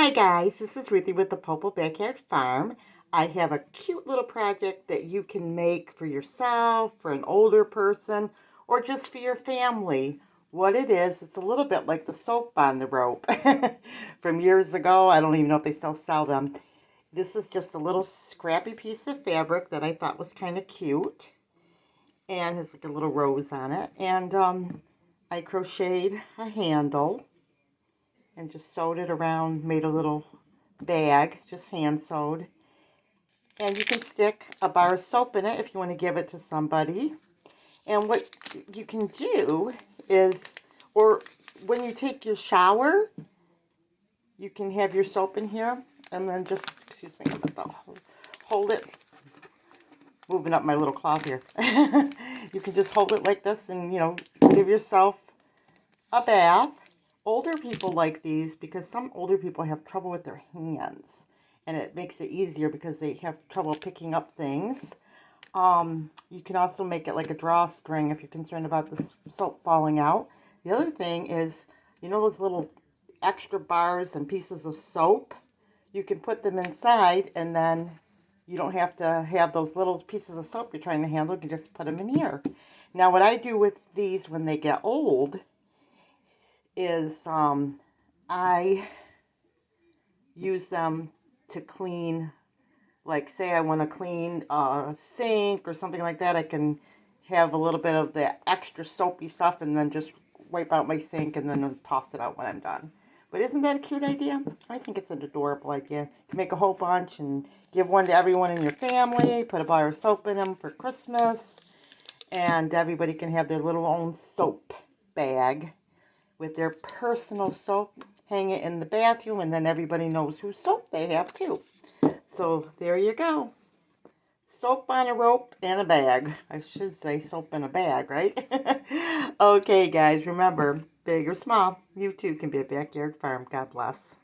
Hi guys, this is Ruthie with the Popple Backyard Farm. I have a cute little project that you can make for yourself, for an older person, or just for your family. What it is, it's a little bit like the soap on the rope from years ago. I don't even know if they still sell them. This is just a little scrappy piece of fabric that I thought was kind of cute. And has like a little rose on it. And I crocheted a handle and just sewed it around, made a little bag, just hand sewed. And you can stick a bar of soap in it if you want to give it to somebody. And what you can do is, or when you take your shower, you can have your soap in here and then just, excuse me, hold it, moving up my little cloth here. You can just hold it like this and, give yourself a bath. Older people like these because some older people have trouble with their hands, and it makes it easier because they have trouble picking up things. You can also make it like a drawstring if you're concerned about the soap falling out. The other thing is, those little extra bars and pieces of soap? You can put them inside, and then you don't have to have those little pieces of soap you're trying to handle. You can just put them in here. Now, what I do with these when they get old is I use them to clean, like say I want to clean a sink or something like that. I can have a little bit of the extra soapy stuff and then just wipe out my sink and then toss it out when I'm done. But isn't that a cute idea? I think it's an adorable idea. You can make a whole bunch and give one to everyone in your family, put a bar of soap in them for Christmas, and everybody can have their little own soap bag with their personal soap. Hang it in the bathroom, and then everybody knows whose soap they have too. So there you go. Soap on a rope and a bag. I should say soap in a bag, right? Okay, guys, remember, big or small, you too can be a backyard farm. God bless.